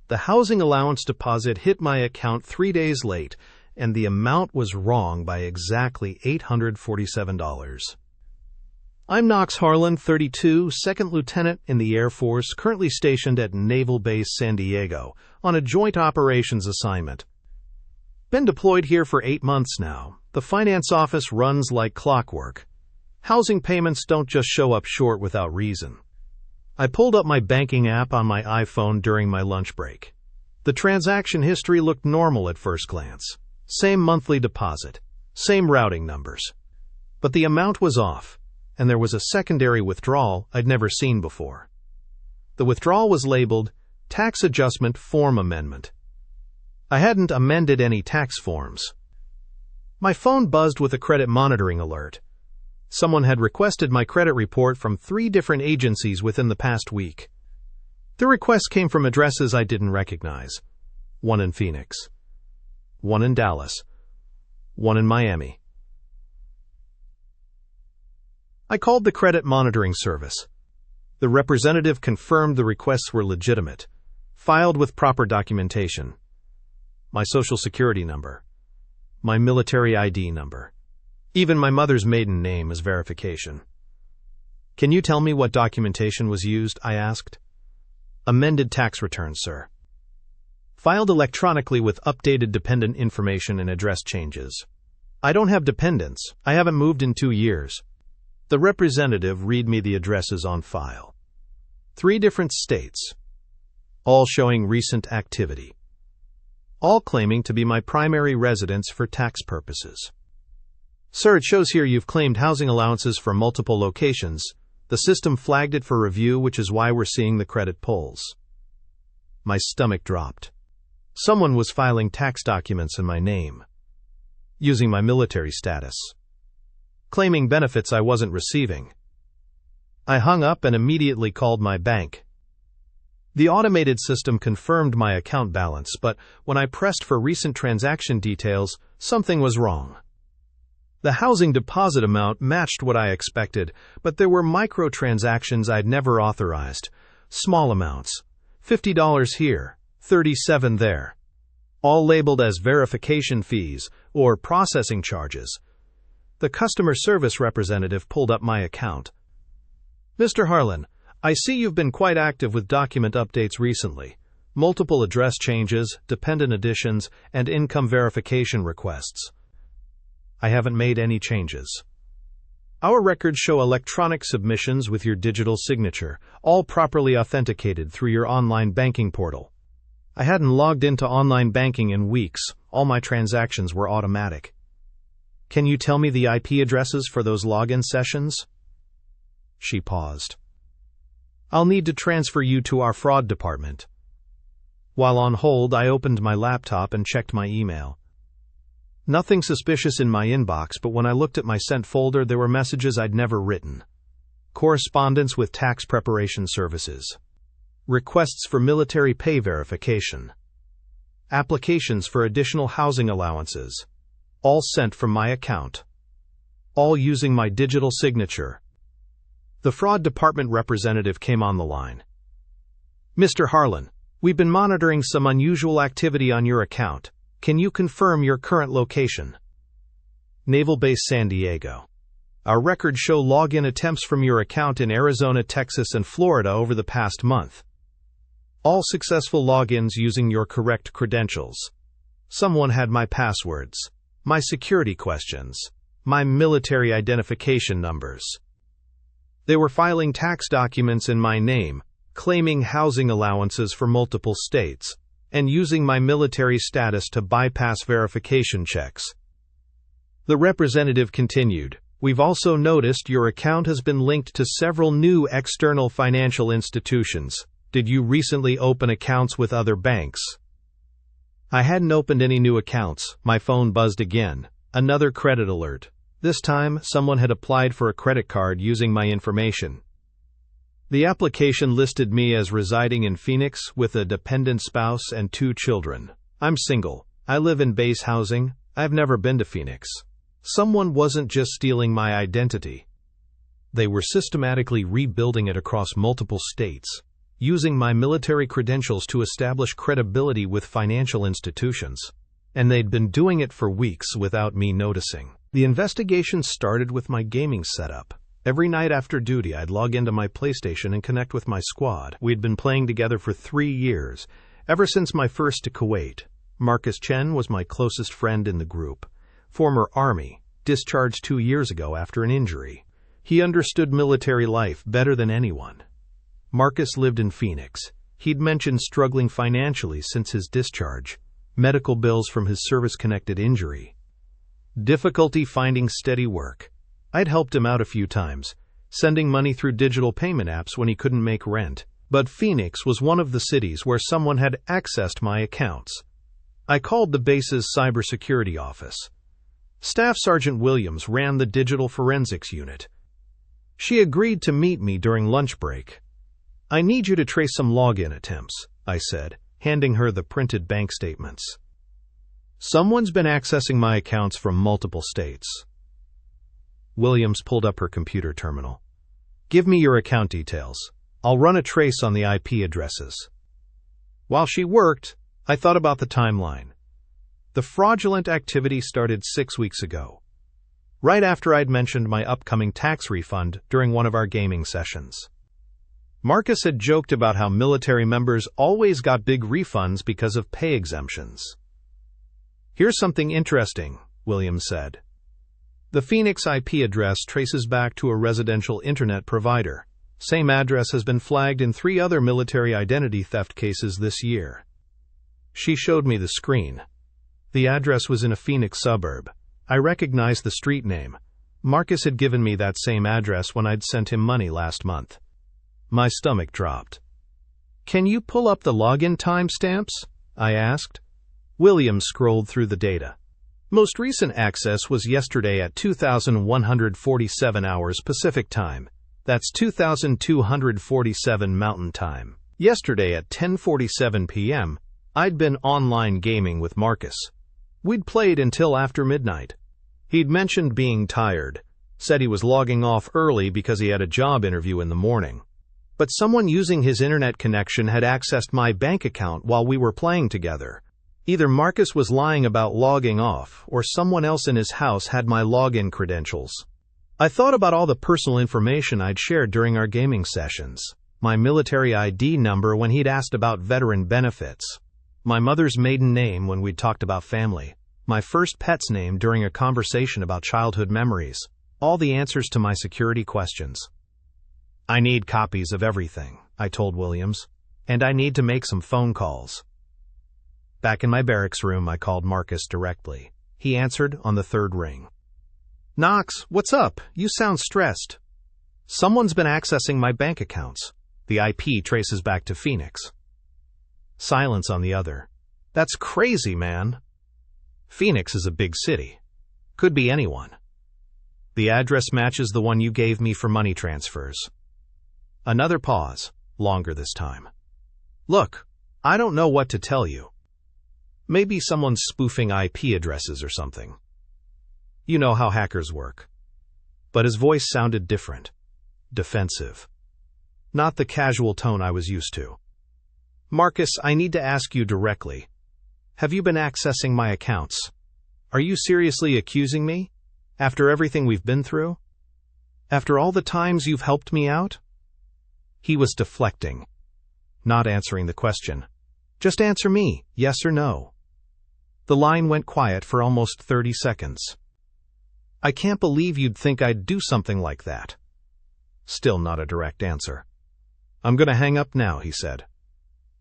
The housing allowance deposit hit my account 3 days late, and the amount was wrong by exactly $847. I'm Knox Harlan, 32, second lieutenant in the Air Force, currently stationed at Naval Base San Diego on a joint operations assignment. Been deployed here for 8 months now. The finance office runs like clockwork. Housing payments don't just show up short without reason. I pulled up my banking app on my iPhone during my lunch break. The transaction history looked normal at first glance. Same monthly deposit, same routing numbers. But the amount was off, and there was a secondary withdrawal I'd never seen before. The withdrawal was labeled Tax Adjustment Form Amendment. I hadn't amended any tax forms. My phone buzzed with a credit monitoring alert. Someone had requested my credit report from 3 different agencies within the past week. The requests came from addresses I didn't recognize. One in Phoenix, one in Dallas, one in Miami. I called the credit monitoring service. The representative confirmed the requests were legitimate, filed with proper documentation. My social security number, my military ID number, even my mother's maiden name as verification. Can you tell me what documentation was used? I asked. Amended tax returns, sir. Filed electronically with updated dependent information and address changes. I don't have dependents. I haven't moved in 2 years. The representative read me the addresses on file. 3 different states, all showing recent activity, all claiming to be my primary residence for tax purposes. Sir, it shows here you've claimed housing allowances for multiple locations. The system flagged it for review, which is why we're seeing the credit pulls. My stomach dropped. Someone was filing tax documents in my name, using my military status, claiming benefits I wasn't receiving. I hung up and immediately called my bank. The automated system confirmed my account balance, but when I pressed for recent transaction details, something was wrong. The housing deposit amount matched what I expected, but there were microtransactions I'd never authorized. Small amounts, $50 here, $37 there, all labeled as verification fees or processing charges. The customer service representative pulled up my account. Mr. Harlan, I see you've been quite active with document updates recently. Multiple address changes, dependent additions, and income verification requests. I haven't made any changes. Our records show electronic submissions with your digital signature, all properly authenticated through your online banking portal. I hadn't logged into online banking in weeks. All my transactions were automatic. Can you tell me the IP addresses for those login sessions? She paused. I'll need to transfer you to our fraud department. While on hold, I opened my laptop and checked my email. Nothing suspicious in my inbox, but when I looked at my sent folder, there were messages I'd never written. Correspondence with tax preparation services. Requests for military pay verification. Applications for additional housing allowances. All sent from my account. All using my digital signature. The fraud department representative came on the line. Mr. Harlan, we've been monitoring some unusual activity on your account. Can you confirm your current location? Naval Base San Diego. Our records show login attempts from your account in Arizona, Texas, and Florida over the past month. All successful logins using your correct credentials. Someone had my passwords, my security questions, my military identification numbers. They were filing tax documents in my name, claiming housing allowances for multiple states, and using my military status to bypass verification checks. The representative continued, we've also noticed your account has been linked to several new external financial institutions. Did you recently open accounts with other banks? I hadn't opened any new accounts. My phone buzzed again. Another credit alert. This time, someone had applied for a credit card using my information. The application listed me as residing in Phoenix with a dependent spouse and 2 children. I'm single. I live in base housing. I've never been to Phoenix. Someone wasn't just stealing my identity. They were systematically rebuilding it across multiple states. using my military credentials to establish credibility with financial institutions. And they'd been doing it for weeks without me noticing. The investigation started with my gaming setup. Every night after duty, I'd log into my PlayStation and connect with my squad. We'd been playing together for 3 years, ever since my first to Kuwait. Marcus Chen was my closest friend in the group. Former Army, discharged 2 years ago after an injury. He understood military life better than anyone. Marcus lived in Phoenix. He'd mentioned struggling financially since his discharge, medical bills from his service-connected injury, difficulty finding steady work. I'd helped him out a few times, sending money through digital payment apps when he couldn't make rent. But Phoenix was one of the cities where someone had accessed my accounts. I called the base's cybersecurity office. Staff Sergeant Williams ran the digital forensics unit. She agreed to meet me during lunch break. "I need you to trace some login attempts," I said, handing her the printed bank statements. "Someone's been accessing my accounts from multiple states." Williams pulled up her computer terminal. "Give me your account details. I'll run a trace on the IP addresses." While she worked, I thought about the timeline. The fraudulent activity started 6 weeks ago, right after I'd mentioned my upcoming tax refund during one of our gaming sessions. Marcus had joked about how military members always got big refunds because of pay exemptions. "Here's something interesting," Williams said. "The Phoenix IP address traces back to a residential internet provider. Same address has been flagged in 3 other military identity theft cases this year." She showed me the screen. The address was in a Phoenix suburb. I recognized the street name. Marcus had given me that same address when I'd sent him money last month. My stomach dropped. "Can you pull up the login timestamps?" I asked. Williams scrolled through the data. Most recent access was yesterday at 2,147 hours Pacific Time. That's 2,247 Mountain Time. Yesterday at 10:47 p.m., I'd been online gaming with Marcus. We'd played until after midnight. He'd mentioned being tired, said he was logging off early because he had a job interview in the morning. But someone using his internet connection had accessed my bank account while we were playing together. Either Marcus was lying about logging off, or someone else in his house had my login credentials. I thought about all the personal information I'd shared during our gaming sessions. My military ID number when he'd asked about veteran benefits. My mother's maiden name when we'd talked about family. My first pet's name during a conversation about childhood memories. All the answers to my security questions. "I need copies of everything," I told Williams, "and I need to make some phone calls." Back in my barracks room, I called Marcus directly. He answered on the 3rd ring. "Knox, what's up? You sound stressed." "Someone's been accessing my bank accounts. The IP traces back to Phoenix." Silence on the other. "That's crazy, man." "Phoenix is a big city. Could be anyone." "The address matches the one you gave me for money transfers." Another pause, longer this time. "Look, I don't know what to tell you. Maybe someone's spoofing IP addresses or something. You know how hackers work." But his voice sounded different. Defensive. Not the casual tone I was used to. "Marcus, I need to ask you directly. Have you been accessing my accounts? Are you seriously accusing me? After everything we've been through? After all the times you've helped me out?" He was deflecting, not answering the question. "Just answer me, yes or no." The line went quiet for almost 30 seconds. "I can't believe you'd think I'd do something like that." Still not a direct answer. "I'm going to hang up now," he said.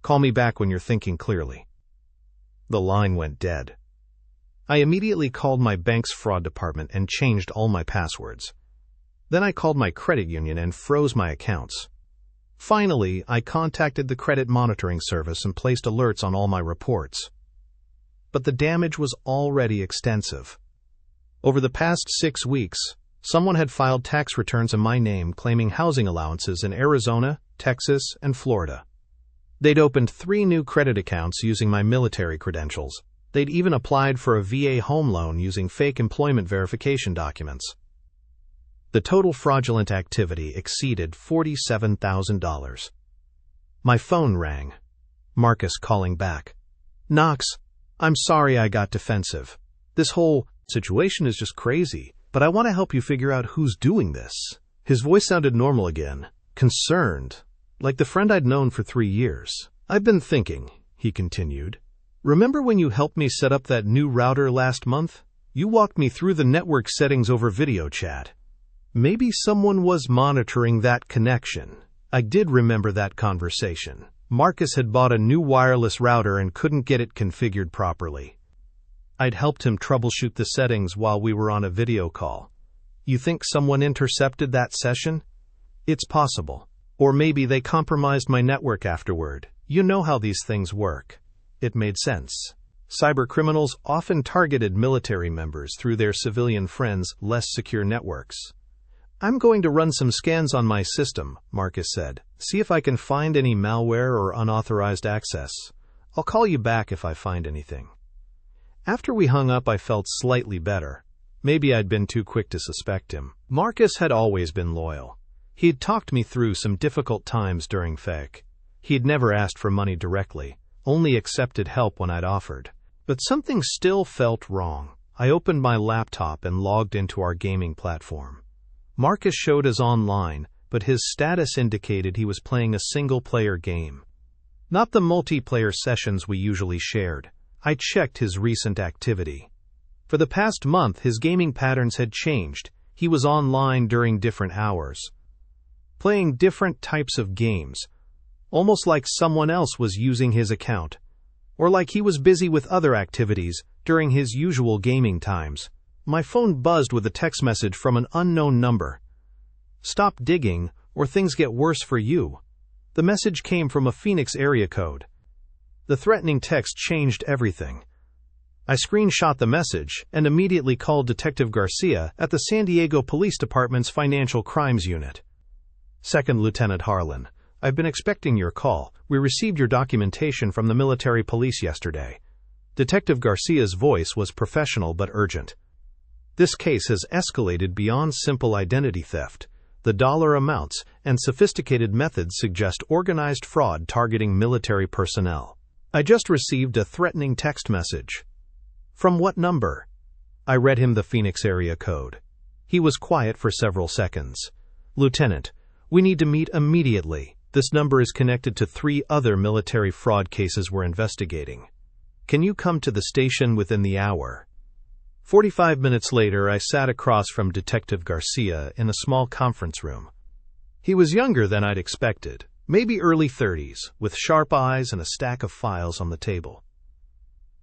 "Call me back when you're thinking clearly." The line went dead. I immediately called my bank's fraud department and changed all my passwords. Then I called my credit union and froze my accounts. Finally, I contacted the credit monitoring service and placed alerts on all my reports. But the damage was already extensive. Over the past 6 weeks, someone had filed tax returns in my name claiming housing allowances in Arizona, Texas, and Florida. They'd opened 3 new credit accounts using my military credentials. They'd even applied for a VA home loan using fake employment verification documents. The total fraudulent activity exceeded $47,000. My phone rang. Marcus calling back. Knox, I'm sorry I got defensive. This whole situation is just crazy, but I want to help you figure out who's doing this. His voice sounded normal again, concerned, like the friend I'd known for 3 years. I've been thinking, he continued. Remember when you helped me set up that new router last month? You walked me through the network settings over video chat. Maybe someone was monitoring that connection. I did remember that conversation. Marcus had bought a new wireless router and couldn't get it configured properly. I'd helped him troubleshoot the settings while we were on a video call. You think someone intercepted that session? It's possible. Or maybe they compromised my network afterward. You know how these things work. It made sense. Cybercriminals often targeted military members through their civilian friends' less secure networks. I'm going to run some scans on my system, Marcus said. See if I can find any malware or unauthorized access. I'll call you back if I find anything. After we hung up, I felt slightly better. Maybe I'd been too quick to suspect him. Marcus had always been loyal. He had talked me through some difficult times during FEC. He had never asked for money directly, only accepted help when I'd offered. But something still felt wrong. I opened my laptop and logged into our gaming platform. Marcus showed us online, but his status indicated he was playing a single-player game. Not the multiplayer sessions we usually shared. I checked his recent activity. For the past month, his gaming patterns had changed. He was online during different hours, playing different types of games, almost like someone else was using his account, or like he was busy with other activities during his usual gaming times. My phone buzzed with a text message from an unknown number. Stop digging, or things get worse for you. The message came from a Phoenix area code. The threatening text changed everything. I screenshot the message and immediately called Detective Garcia at the San Diego Police Department's Financial Crimes Unit. Second Lieutenant Harlan, I've been expecting your call. We received your documentation from the military police yesterday. Detective Garcia's voice was professional but urgent. This case has escalated beyond simple identity theft. The dollar amounts and sophisticated methods suggest organized fraud targeting military personnel. I just received a threatening text message. From what number? I read him the Phoenix area code. He was quiet for several seconds. Lieutenant, we need to meet immediately. This number is connected to 3 other military fraud cases we're investigating. Can you come to the station within the hour? 45 minutes later, I sat across from Detective Garcia in a small conference room. He was younger than I'd expected, maybe early 30s, with sharp eyes and a stack of files on the table.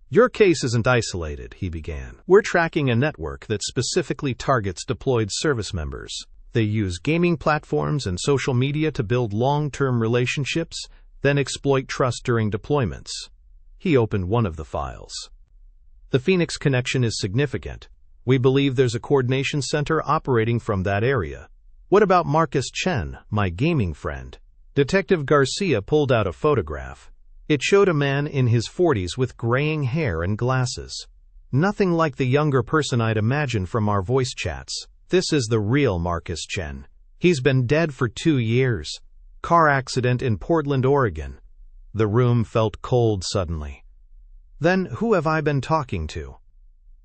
Your case isn't isolated, he began. We're tracking a network that specifically targets deployed service members. They use gaming platforms and social media to build long-term relationships, then exploit trust during deployments. He opened one of the files. The Phoenix connection is significant. We believe there's a coordination center operating from that area. What about Marcus Chen, my gaming friend? Detective Garcia pulled out a photograph. It showed a man in his 40s with graying hair and glasses. Nothing like the younger person I'd imagined from our voice chats. This is the real Marcus Chen. He's been dead for 2 years. Car accident in Portland, Oregon. The room felt cold suddenly. Then who have I been talking to?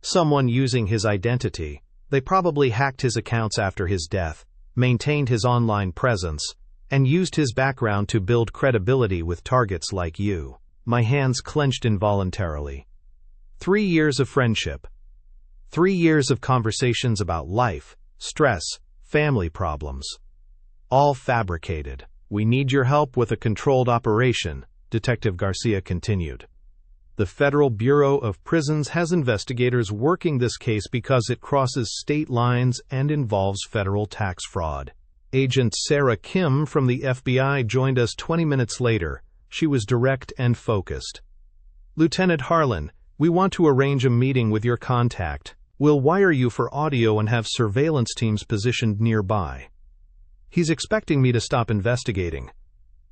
Someone using his identity. They probably hacked his accounts after his death, maintained his online presence, and used his background to build credibility with targets like you. My hands clenched involuntarily. 3 years of friendship. 3 years of conversations about life, stress, family problems. All fabricated. We need your help with a controlled operation, Detective Garcia continued. The Federal Bureau of Prisons has investigators working this case because it crosses state lines and involves federal tax fraud. Agent Sarah Kim from the FBI joined us 20 minutes later. She was direct and focused. Lieutenant Harlan, we want to arrange a meeting with your contact. We'll wire you for audio and have surveillance teams positioned nearby. He's expecting me to stop investigating.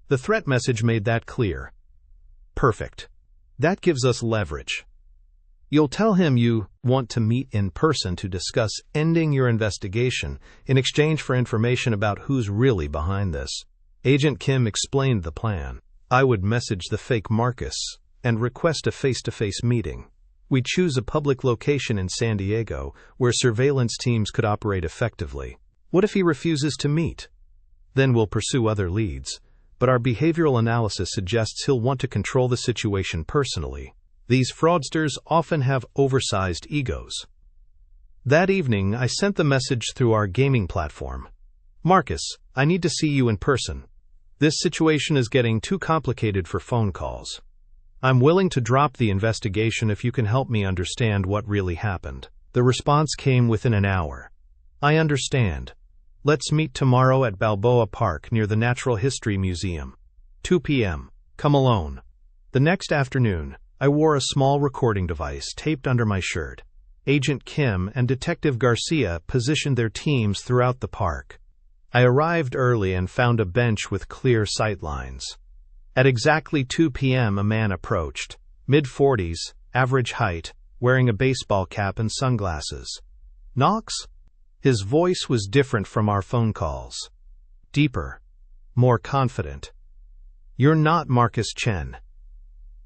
The threat message made that clear. Perfect. That gives us leverage. You'll tell him you want to meet in person to discuss ending your investigation in exchange for information about who's really behind this. Agent Kim explained the plan. I would message the fake Marcus and request a face-to-face meeting. We'd choose a public location in San Diego where surveillance teams could operate effectively. What if he refuses to meet? Then we'll pursue other leads, but our behavioral analysis suggests he'll want to control the situation personally. These fraudsters often have oversized egos. That evening, I sent the message through our gaming platform. Marcus, I need to see you in person. This situation is getting too complicated for phone calls. I'm willing to drop the investigation if you can help me understand what really happened. The response came within an hour. I understand. Let's meet tomorrow at Balboa Park near the Natural History Museum. 2 p.m. Come alone. The next afternoon, I wore a small recording device taped under my shirt. Agent Kim and Detective Garcia positioned their teams throughout the park. I arrived early and found a bench with clear sight lines. At exactly 2 p.m., a man approached, mid-40s, average height, wearing a baseball cap and sunglasses. Knox? His voice was different from our phone calls. Deeper, more confident. You're not Marcus Chen.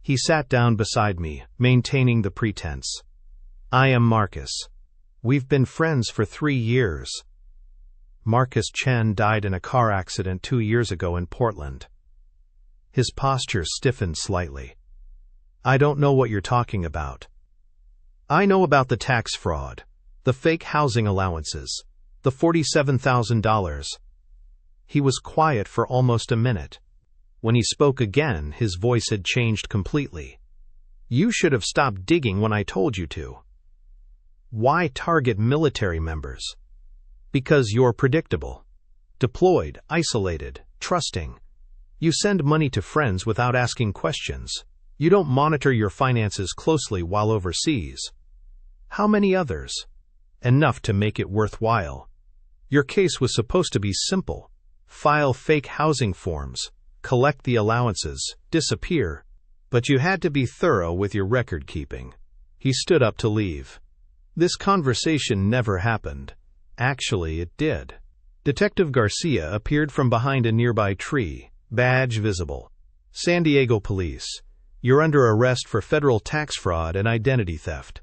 He sat down beside me, maintaining the pretense. I am Marcus. We've been friends for 3 years. Marcus Chen died in a car accident 2 years ago in Portland. His posture stiffened slightly. I don't know what you're talking about. I know about the tax fraud, the fake housing allowances, the $47,000. He was quiet for almost a minute. When he spoke again, his voice had changed completely. You should have stopped digging when I told you to. Why target military members? Because you're predictable. Deployed, isolated, trusting. You send money to friends without asking questions. You don't monitor your finances closely while overseas. How many others? Enough to make it worthwhile. Your case was supposed to be simple. File fake housing forms, collect the allowances, disappear. But you had to be thorough with your record keeping. He stood up to leave. This conversation never happened. Actually, it did. Detective Garcia appeared from behind a nearby tree, badge visible. San Diego Police. You're under arrest for federal tax fraud and identity theft.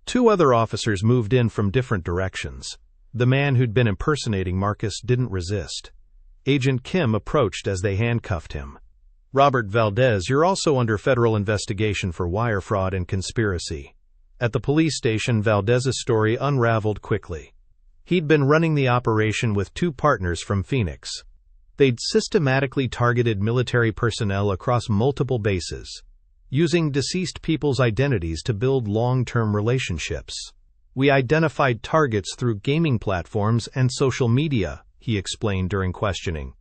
2 other officers moved in from different directions. The man who'd been impersonating Marcus didn't resist. Agent Kim approached as they handcuffed him. Robert Valdez, you're also under federal investigation for wire fraud and conspiracy. At the police station, Valdez's story unraveled quickly. He'd been running the operation with 2 partners from Phoenix. They'd systematically targeted military personnel across multiple bases, using deceased people's identities to build long-term relationships. We identified targets through gaming platforms and social media, he explained during questioning.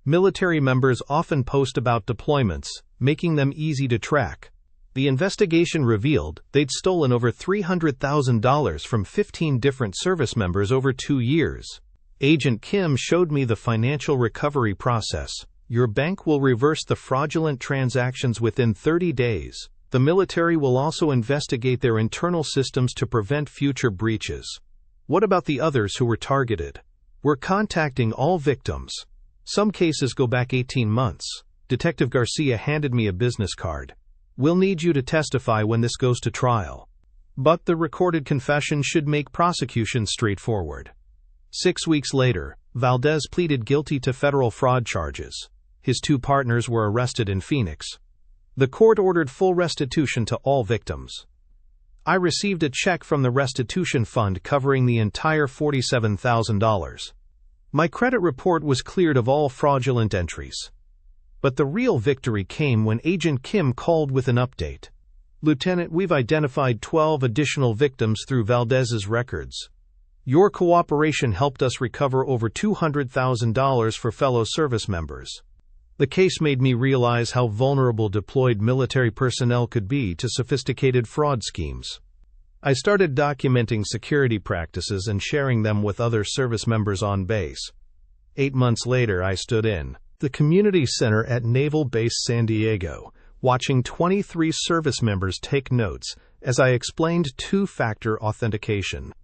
Military members often post about deployments, making them easy to track. The investigation revealed they'd stolen over $300,000 from 15 different service members over 2 years. Agent Kim showed me the financial recovery process. Your bank will reverse the fraudulent transactions within 30 days. The military will also investigate their internal systems to prevent future breaches. What about the others who were targeted? We're contacting all victims. Some cases go back 18 months. Detective Garcia handed me a business card. We'll need you to testify when this goes to trial. But the recorded confession should make prosecution straightforward. 6 weeks later, Valdez pleaded guilty to federal fraud charges. His 2 partners were arrested in Phoenix. The court ordered full restitution to all victims. I received a check from the restitution fund covering the entire $47,000. My credit report was cleared of all fraudulent entries. But the real victory came when Agent Kim called with an update. Lieutenant, we've identified 12 additional victims through Valdez's records. Your cooperation helped us recover over $200,000 for fellow service members. The case made me realize how vulnerable deployed military personnel could be to sophisticated fraud schemes. I started documenting security practices and sharing them with other service members on base. 8 months later, I stood in the community center at Naval Base San Diego, watching 23 service members take notes as I explained 2-factor authentication.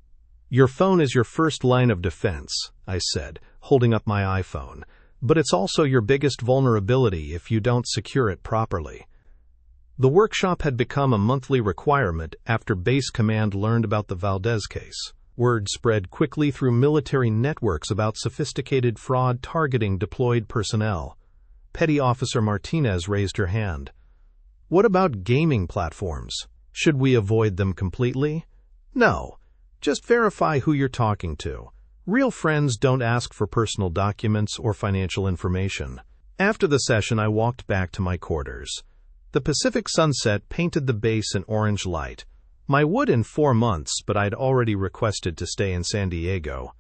Your phone is your first line of defense, I said, holding up my iPhone. But it's also your biggest vulnerability if you don't secure it properly. The workshop had become a monthly requirement after Base Command learned about the Valdez case. Word spread quickly through military networks about sophisticated fraud targeting deployed personnel. Petty Officer Martinez raised her hand. What about gaming platforms? Should we avoid them completely? No. Just verify who you're talking to. Real friends don't ask for personal documents or financial information. After the session, I walked back to my quarters. The Pacific sunset painted the base in orange light. My would in 4 months, but I'd already requested to stay in San Diego.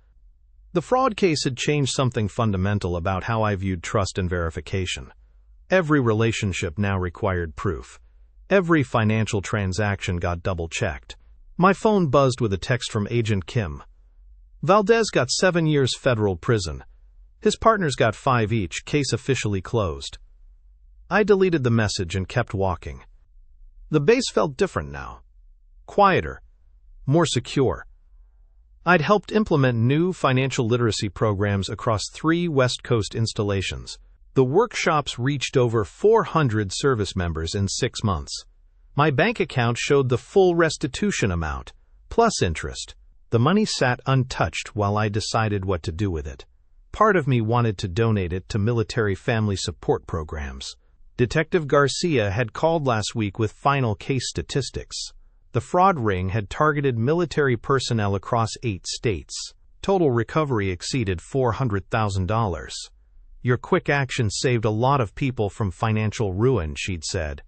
The fraud case had changed something fundamental about how I viewed trust and verification. Every relationship now required proof. Every financial transaction got double-checked. My phone buzzed with a text from Agent Kim. Valdez got 7 years federal prison. His partners got 5 each, case officially closed. I deleted the message and kept walking. The base felt different now. Quieter. More secure. I'd helped implement new financial literacy programs across 3 West Coast installations. The workshops reached over 400 service members in 6 months. My bank account showed the full restitution amount, plus interest. The money sat untouched while I decided what to do with it. Part of me wanted to donate it to military family support programs. Detective Garcia had called last week with final case statistics. The fraud ring had targeted military personnel across 8 states. Total recovery exceeded $400,000. Your quick action saved a lot of people from financial ruin, she'd said.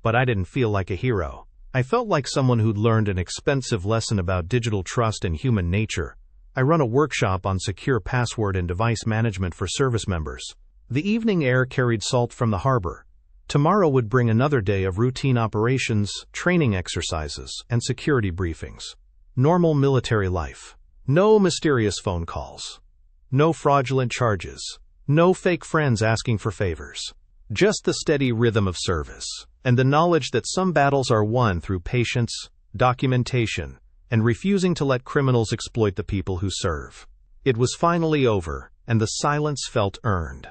But I didn't feel like a hero. I felt like someone who'd learned an expensive lesson about digital trust and human nature. I run a workshop on secure password and device management for service members. The evening air carried salt from the harbor. Tomorrow would bring another day of routine operations, training exercises, and security briefings. Normal military life. No mysterious phone calls. No fraudulent charges. No fake friends asking for favors. Just the steady rhythm of service, and the knowledge that some battles are won through patience, documentation, and refusing to let criminals exploit the people who serve. It was finally over, and the silence felt earned.